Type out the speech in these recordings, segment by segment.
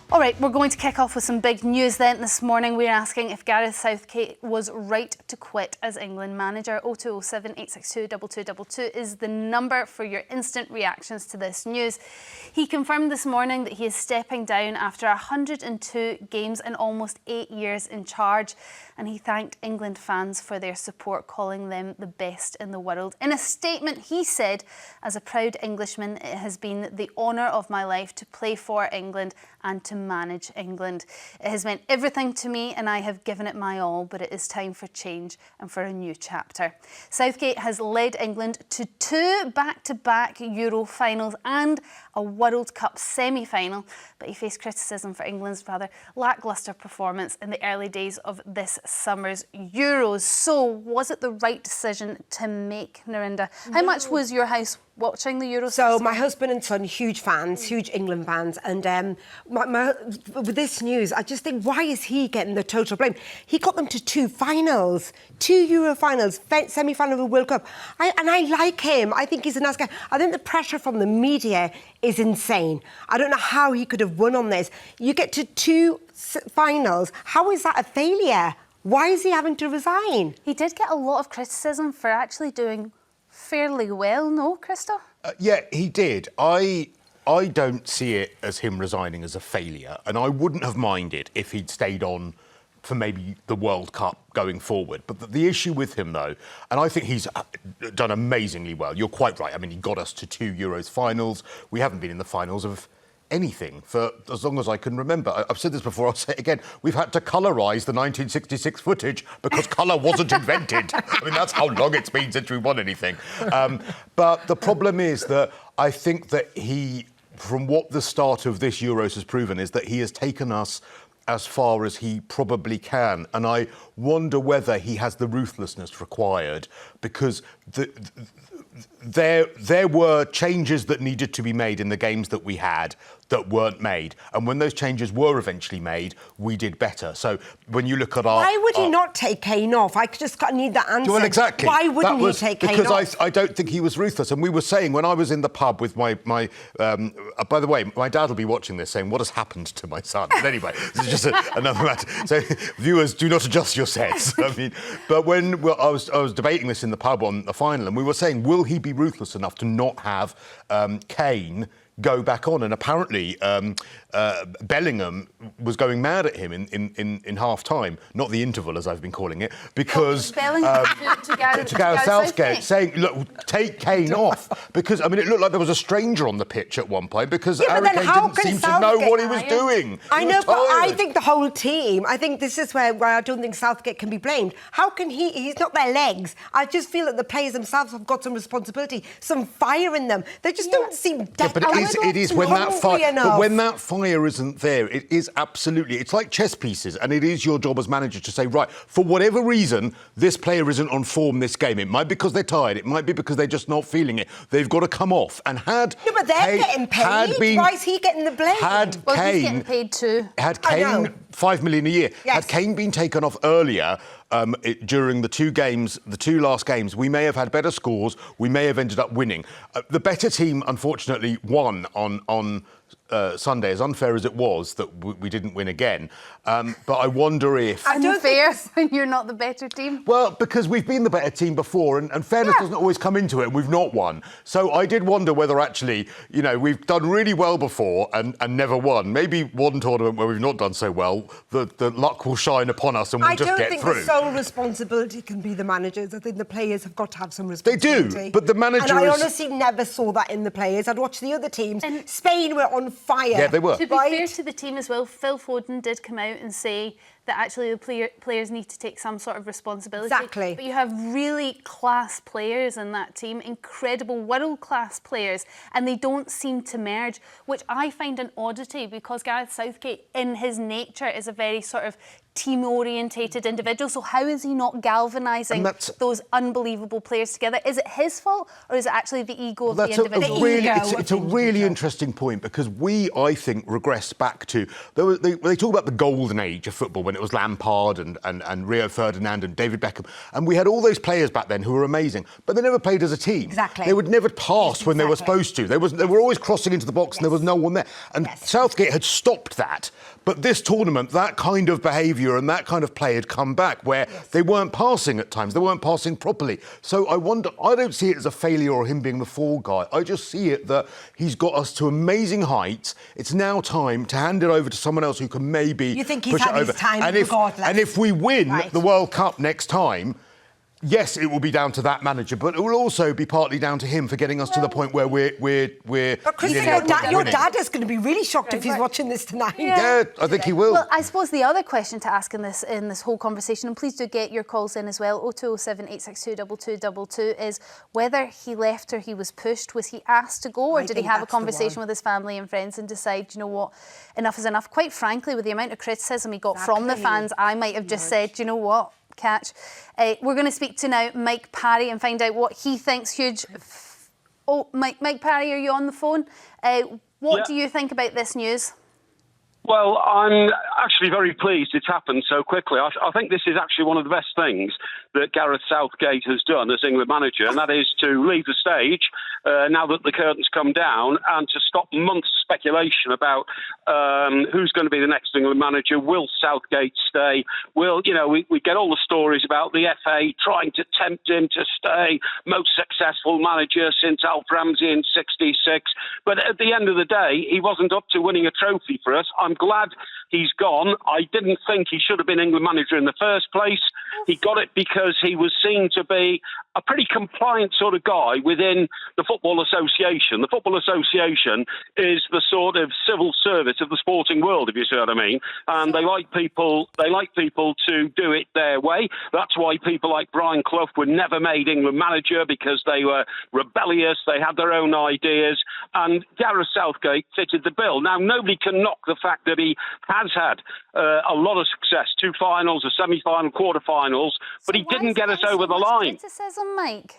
All right, we're going to kick off with some big news then. This morning we're asking if Gareth Southgate was right to quit as England manager. 0207 862 2222 is the number for your instant reactions to this news. He confirmed this morning that he is stepping down after 102 games and almost 8 years in charge. And he thanked England fans for their support, calling them the best in the world. In a statement, he said, "As a proud Englishman, it has been the honour of my life to play for England and to manage England. It has meant everything to me and I have given it my all, but it is time for change and for a new chapter." Southgate has led England to 2 back-to-back Euro finals and a World Cup semi-final, but he faced criticism for England's rather lacklustre performance in the early days of this summer's Euros. So, was it the right decision to make, Narinder? How much was your house watching the Euros? So my husband and son, huge fans, huge England fans, and with this news, I just think, why is he getting the total blame? He got them to 2 finals, 2 Euro finals, semi-final of the World Cup. I like him. I think he's a nice guy. I think the pressure from the media is insane. I don't know how he could have won on this. You get to 2 finals. How is that a failure? Why is he having to resign? He did get a lot of criticism for actually doing fairly well, no, Cristo? Yeah, he did. I don't see it as him resigning as a failure, and I wouldn't have minded if he'd stayed on for maybe the World Cup going forward. But the issue with him, though, and I think he's done amazingly well. You're quite right. I mean, he got us to 2 Euros finals. We haven't been in the finals of anything for as long as I can remember. I've said this before, I'll say it again. We've had to colorise the 1966 footage because colour wasn't invented. I mean, that's how long it's been since we won anything. But the problem is that I think that he, from what the start of this Euros has proven, is that he has taken us as far as he probably can. And I wonder whether he has the ruthlessness required, because there were changes that needed to be made in the games that we had that weren't made. And when those changes were eventually made, we did better. So when you look at our... Why would he not take Kane off? I just need that answer. Well, exactly. Why wouldn't he take Kane off? Because I don't think he was ruthless. And we were saying, when I was in the pub with my by the way, my dad will be watching this saying, what has happened to my son? But anyway, this is just another matter. So viewers, do not adjust your sets. I mean, but when I was debating this in the pub on the final, and we were saying, will he be ruthless enough to not have Kane go back on? And apparently Bellingham was going mad at him in half-time, not the interval as I've been calling it, because to Gareth Southgate saying, look, take Kane off, because I mean it looked like there was a stranger on the pitch at one point, because Harry Kane didn't seem to know what he was doing. I know, but I think the whole team, I think this is where I don't think Southgate can be blamed. How can he's not their legs. I just feel that the players themselves have got some responsibility, some fire in them. They just don't seem but it is when that fire, but when that fire isn't there, it is absolutely, it's like chess pieces, and it is your job as manager to say, right, for whatever reason, this player isn't on form this game. It might be because they're tired, it might be because they're just not feeling it. They've got to come off. And had no, but they're getting paid. Why is he getting the blame? He's getting paid too. Had Kane $5 million a year. Yes. Had Kane been taken off earlier, during the 2 last games, we may have had better scores. We may have ended up winning. The better team, unfortunately, won on Sunday, as unfair as it was that we didn't win again. But I wonder if... Unfair when you're not the better team? Well, because we've been the better team before, and fairness doesn't always come into it, and we've not won. So I did wonder whether actually, you know, we've done really well before and never won. Maybe one tournament where we've not done so well, the luck will shine upon us and we'll just get through. I don't think the sole responsibility can be the managers. I think the players have got to have some responsibility. They do, but the manager And I honestly never saw that in the players. I'd watch the other teams. And Spain were on fire. Yeah, they were. To be fair to the team as well, Phil Foden did come out and say that actually the players need to take some sort of responsibility. Exactly. But you have really class players in that team, incredible world-class players, and they don't seem to merge, which I find an oddity, because Gareth Southgate, in his nature, is a very sort of team-orientated individual. So how is he not galvanising those unbelievable players together? Is it his fault, or is it actually the ego of the individual? It's a really interesting point, because we, I think, regress back to... They talk about the golden age of football when it was Lampard and Rio Ferdinand and David Beckham. And we had all those players back then who were amazing, but they never played as a team. Exactly. They would never pass when they were supposed to. They were always crossing into the box and there was no one there. And Southgate had stopped that. But this tournament, that kind of behaviour and that kind of play had come back where they weren't passing at times. They weren't passing properly. So I wonder, I don't see it as a failure or him being the fall guy. I just see it that he's got us to amazing heights. It's now time to hand it over to someone else who can maybe You think he's push had it over. his time regardless. And if we win the World Cup next time, yes, it will be down to that manager, but it will also be partly down to him for getting us to the point where we're. But Cristo, your dad is going to be really shocked if he's watching this tonight. Yeah, I think he will. Well, I suppose the other question to ask in this whole conversation, and please do get your calls in as well, 0207 862 2222, is whether he left or he was pushed. Was he asked to go, or did he have a conversation with his family and friends and decide, you know what, enough is enough? Quite frankly, with the amount of criticism he got from the fans, I might have just said, you know what, catch. We're going to speak to now Mike Parry and find out what he thinks. Mike Parry, are you on the phone? What do you think about this news? Well, I'm actually very pleased it's happened so quickly. I think this is actually one of the best things that Gareth Southgate has done as England manager, and that is to leave the stage now that the curtain's come down and to stop months of speculation about who's going to be the next England manager. Will Southgate stay? We get all the stories about the FA trying to tempt him to stay, most successful manager since Alf Ramsey in '66. But at the end of the day, he wasn't up to winning a trophy for us. I'm glad he's gone. I didn't think he should have been England manager in the first place. He got it because he was seen to be a pretty compliant sort of guy within the Football Association. The Football Association is the sort of civil service of the sporting world, if you see what I mean. And they like people to do it their way. That's why people like Brian Clough were never made England manager, because they were rebellious, they had their own ideas, and Gareth Southgate fitted the bill. Now, nobody can knock the fact that he has had a lot of success, 2 finals, a semi-final, quarter-finals, but he didn't get us over the line. Criticism, Mike?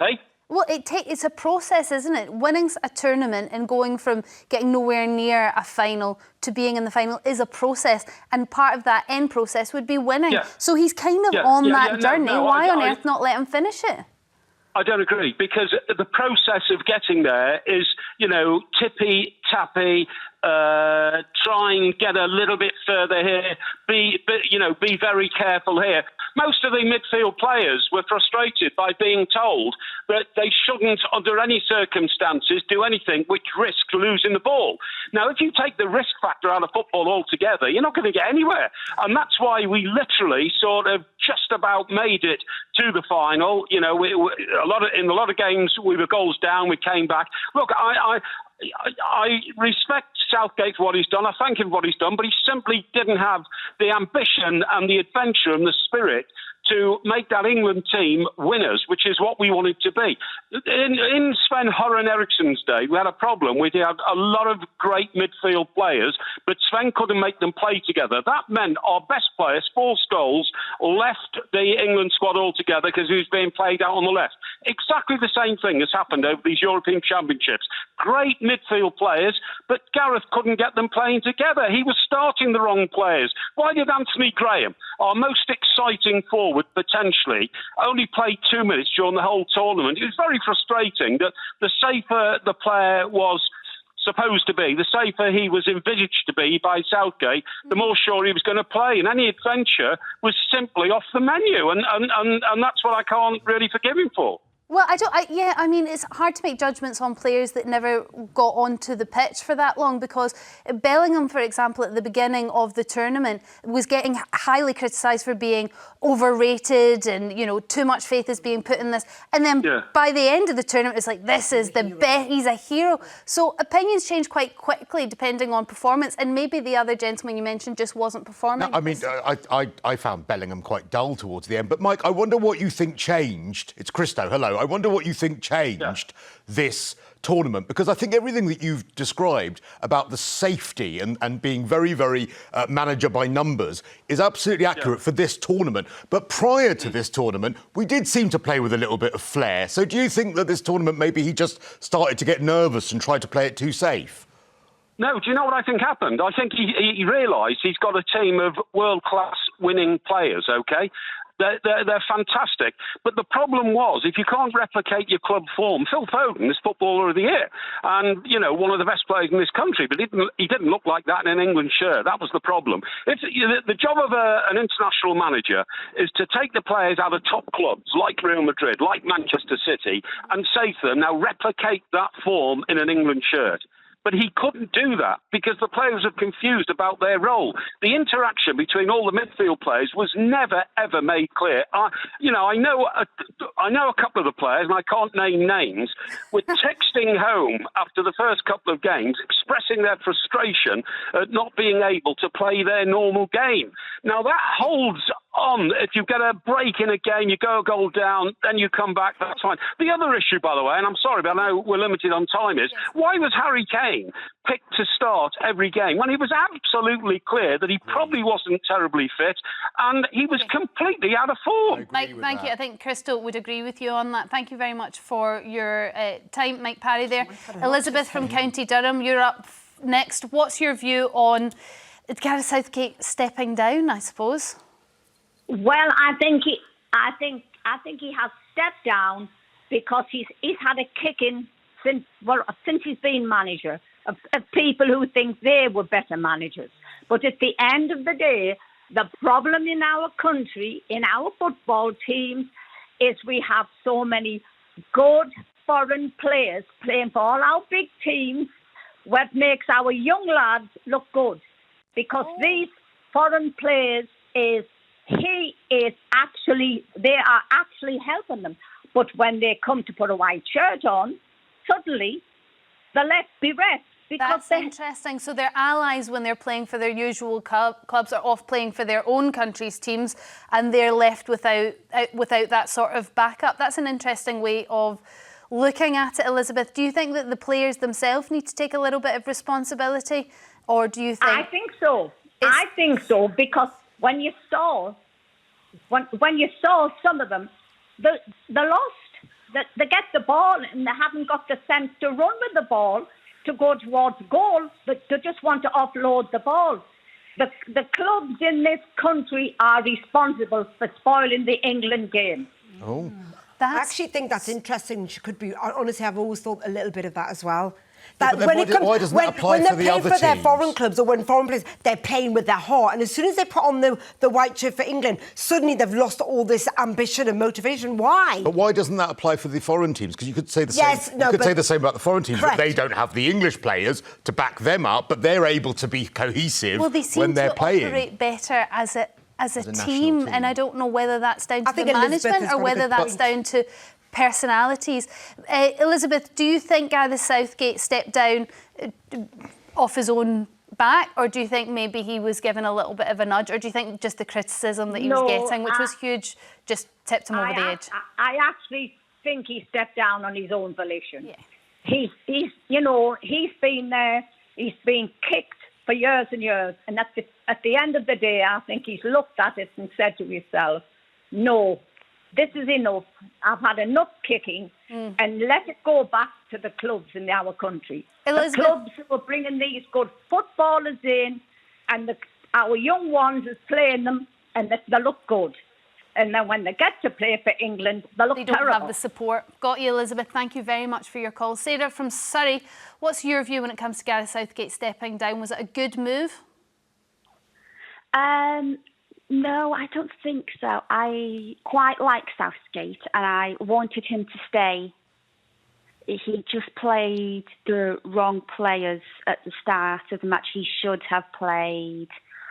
Hey? Well, it's a process, isn't it? Winning a tournament and going from getting nowhere near a final to being in the final is a process, and part of that end process would be winning. Yeah. So he's kind of on that journey. Why on earth not let him finish it? I don't agree, because the process of getting there is, tippy-tappy, try and get a little bit further here, be very careful here. Most of the midfield players were frustrated by being told that they shouldn't, under any circumstances, do anything which risks losing the ball. Now, if you take the risk factor out of football altogether, you're not going to get anywhere. And that's why we literally sort of just about made it to the final. In a lot of games, we were goals down, we came back. Look, I respect Southgate for what he's done. I thank him for what he's done, but he simply didn't have the ambition and the adventure and the spirit to make that England team winners, which is what we wanted to be. In Sven-Göran Eriksson's day, we had a problem. We had a lot of great midfield players, but Sven couldn't make them play together. That meant our best player, Scholes, left the England squad altogether because he was being played out on the left. Exactly the same thing has happened over these European Championships. Great midfield players, but Gareth couldn't get them playing together. He was starting the wrong players. Why did Anthony Graham, our most exciting forward, potentially only played 2 minutes during the whole tournament? It was very frustrating that the safer the player was supposed to be, the safer he was envisaged to be by Southgate, the more sure he was going to play. And any adventure was simply off the menu. And that's what I can't really forgive him for. Well, it's hard to make judgments on players that never got onto the pitch for that long, because Bellingham, for example, at the beginning of the tournament was getting highly criticised for being overrated and, too much faith is being put in this. And then by the end of the tournament, it's like, this is the best, he's a hero. So opinions change quite quickly depending on performance, and maybe the other gentleman you mentioned just wasn't performing. No, I found Bellingham quite dull towards the end. But, Mike, I wonder what you think changed. It's Cristo, hello. I wonder what you think changed this tournament, because I think everything that you've described about the safety and being very, very manager by numbers is absolutely accurate for this tournament. But prior to this tournament, we did seem to play with a little bit of flair. So do you think that this tournament, maybe he just started to get nervous and tried to play it too safe? No, do you know what I think happened? I think he realised he's got a team of world-class winning players, OK? They're fantastic. But the problem was, if you can't replicate your club form, Phil Foden is Footballer of the Year. And, you know, one of the best players in this country, but he didn't look like that in an England shirt. That was the problem. The job of an international manager is to take the players out of top clubs like Real Madrid, like Manchester City, and say to them, now replicate that form in an England shirt. But he couldn't do that because the players are confused about their role. The interaction between all the midfield players was never, ever made clear. I know a couple of the players, and I can't name names, were texting home after the first couple of games, expressing their frustration at not being able to play their normal game. Now, that holds on. If you get a break in a game, you go a goal down, then you come back, that's fine. The other issue, by the way, and I'm sorry, but I know we're limited on time, is why was Harry Kane picked to start every game when he was absolutely clear that he probably wasn't terribly fit and he was completely out of form? Mike, thank you. I think Cristo would agree with you on that. Thank you very much for your time, Mike Parry there. Elizabeth from County Durham, you're up next. What's your view on Gareth Southgate stepping down, I suppose? Well, I think he has stepped down because he's had a kicking since he's been manager of people who think they were better managers. But at the end of the day, the problem in our country, in our football teams, is we have so many good foreign players playing for all our big teams, what makes our young lads look good. Because these foreign players they are actually helping them. But when they come to put a white shirt on, suddenly they're left bereft. That's interesting. So they're allies when they're playing for their usual clubs or off playing for their own country's teams, and they're left without that sort of backup. That's an interesting way of looking at it, Elizabeth. Do you think that the players themselves need to take a little bit of responsibility, or do you think? I think so. I think so, because when you saw some of them, they're lost. They get the ball and they haven't got the sense to run with the ball to go towards goal, but they just want to offload the ball. The clubs in this country are responsible for spoiling the England game. Oh. I actually think that's interesting. She could be. Honestly, I've always thought a little bit of that as well. That why doesn't that apply for the other teams? When they're playing for their foreign clubs, or when foreign players, they're playing with their heart. And as soon as they put on the white shirt for England, suddenly they've lost all this ambition and motivation. Why? But why doesn't that apply for the foreign teams? Because you could say the same. You could say the same about the foreign teams. Correct. That they don't have the English players to back them up, but they're able to be cohesive when they're playing. Well, they seem to operate better as a team, and I don't know whether that's down to the management or whether that's down to personalities. Elizabeth, do you think Gareth Southgate stepped down off his own back, or do you think maybe he was given a little bit of a nudge, or do you think just the criticism that he was getting, which was huge, just tipped him over the edge? I actually think he stepped down on his own volition. Yeah. He's been there, he's been kicked for years and years, and at the end of the day, I think he's looked at it and said to himself, no, this is enough. I've had enough kicking, and let it go back to the clubs in our country. Elizabeth. The clubs who are bringing these good footballers in, and our young ones is playing them, and they look good. And then when they get to play for England, they look terrible. They don't have the support. Got you, Elizabeth. Thank you very much for your call. Sarah from Surrey, what's your view when it comes to Gareth Southgate stepping down? Was it a good move? No, I don't think so. I quite like Southgate and I wanted him to stay. He just played the wrong players at the start of the match. He should have played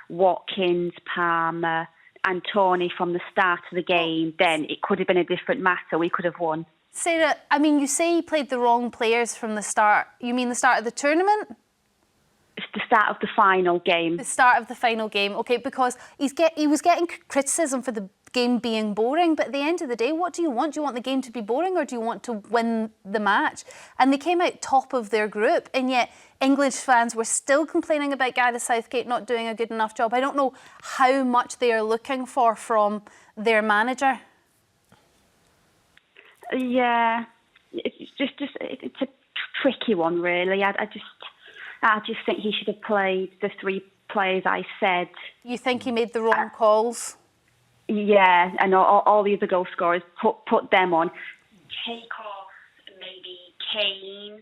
Watkins, Palmer and Tony from the start of the game. Then it could have been a different matter. We could have won. Sarah, I mean, you say he played the wrong players from the start. You mean the start of the tournament? It's the start of the final game. The start of the final game, OK, because he was getting criticism for the game being boring, but at the end of the day, what do you want? Do you want the game to be boring, or do you want to win the match? And they came out top of their group, and yet English fans were still complaining about Gareth Southgate not doing a good enough job. I don't know how much they are looking for from their manager. Yeah, it's a tricky one, really. I just think he should have played the 3 players I said. You think he made the wrong calls? Yeah, and all the other goal scorers, put them on. Take off maybe Kane.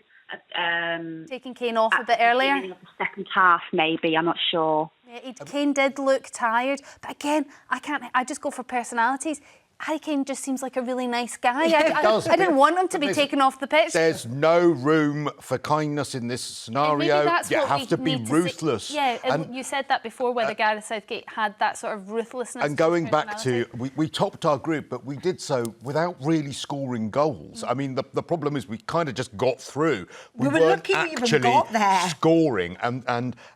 Taking Kane off a bit At the earlier? beginning of the second half, maybe. I'm not sure. Yeah, Kane did look tired, but again, I just go for personalities. Harry Kane just seems like a really nice guy. I didn't want him to be taken off the pitch. There's no room for kindness in this scenario. Maybe that's You what have we to be need ruthless. See. Yeah, and you said that before, whether Gareth Southgate had that sort of ruthlessness. And going back to, we topped our group, but we did so without really scoring goals. I mean, the problem is we kind of just got through. We were weren't lucky we even actually got there. scoring. And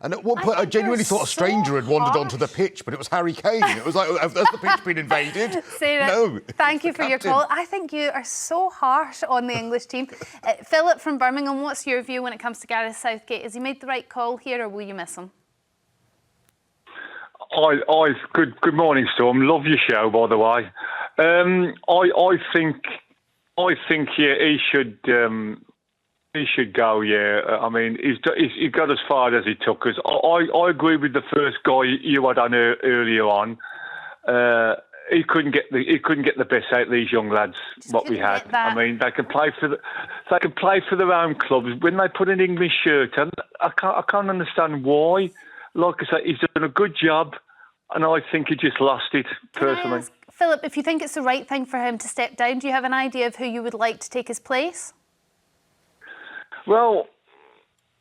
at one point, I genuinely thought a stranger had wandered onto the pitch, but it was Harry Kane. It was like, has the pitch been invaded? Sarah, no. Thank you for your call. I think you are so harsh on the English team. Philip from Birmingham, what's your view when it comes to Gareth Southgate? Has he made the right call here, or will you miss him? Good morning, Storm. Love your show, by the way. I think yeah, he should go. Yeah, I mean, he got as far as he took us. I agree with the first guy you had on earlier on. He couldn't get the best out of these young lads. What we had, I mean, they can play for their own clubs. When they put an English shirt on, I can't understand why. Like I say, he's done a good job, and I think he just lost it personally. Philip, if you think it's the right thing for him to step down, do you have an idea of who you would like to take his place? Well,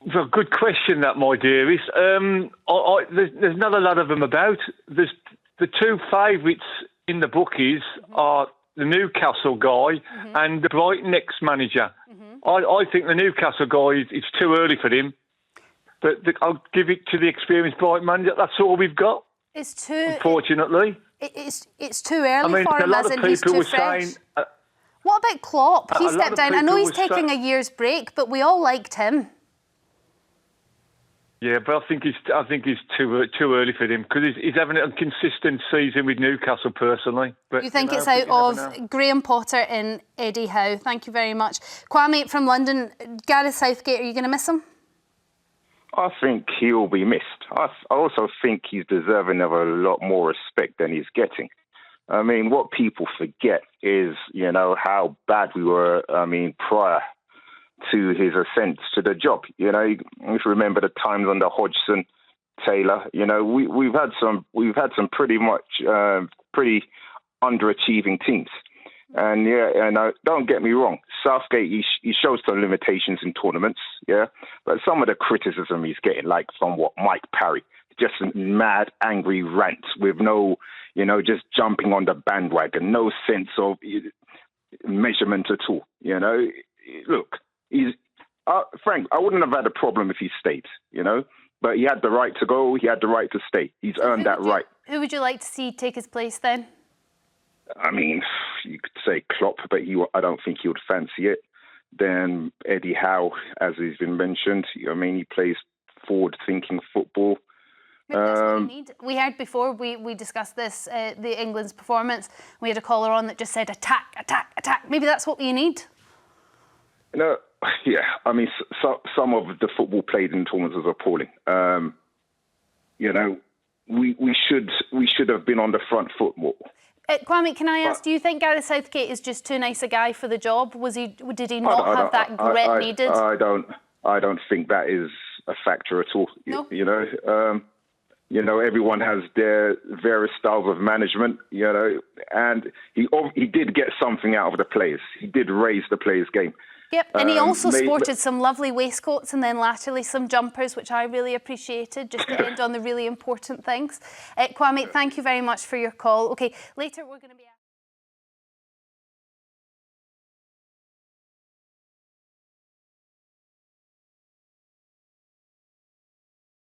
it's a good question, that, my dearest. There's not a lot of them about. There's the 2 favourites in the bookies are the Newcastle guy and the Brighton ex-manager. I think the Newcastle guy, it's too early for him. But I'll give it to the experienced Brighton manager. That's all we've got. It's too... Unfortunately. It's too early for him, as in he's too fresh. Saying, what about Klopp? He stepped down. I know he's taking a year's break, but we all liked him. Yeah, but I think he's too early for him, because he's having a consistent season with Newcastle personally. But you think it's out of Graham Potter and Eddie Howe? Thank you very much. Kwame from London, Gareth Southgate, are you going to miss him? I think he will be missed. I also think he's deserving of a lot more respect than he's getting. I mean, what people forget is, how bad we were, prior to his ascent to the job. If you remember the times under Hodgson, Taylor, we've had some pretty underachieving teams. And don't get me wrong, Southgate, he shows some limitations in tournaments, but some of the criticism he's getting, like from Mike Parry, just mad, angry rants with no, just jumping on the bandwagon, no sense of measurement at all. Look, Frank, I wouldn't have had a problem if he stayed, but he had the right to go, he had the right to stay. He's earned that right. Who would you like to see take his place then? I mean, you could say Klopp, but I don't think he would fancy it. Then Eddie Howe, as he's been mentioned, he plays forward-thinking football. Maybe that's what we need. We heard before we discussed this, the England's performance. We had a caller on that just said attack, attack, attack. Maybe that's what you need. Yeah. Some of the football played in tournaments was appalling. We should have been on the front foot more. Kwame, can I ask, do you think Gareth Southgate is just too nice a guy for the job? Did he not have that grit needed? I don't think that is a factor at all. No? Everyone has their various styles of management, and he did get something out of the players. He did raise the players' game. Yep, and he also sported some lovely waistcoats and then latterly some jumpers, which I really appreciated, just to end on the really important things. Kwame, thank you very much for your call. OK, later we're going to be...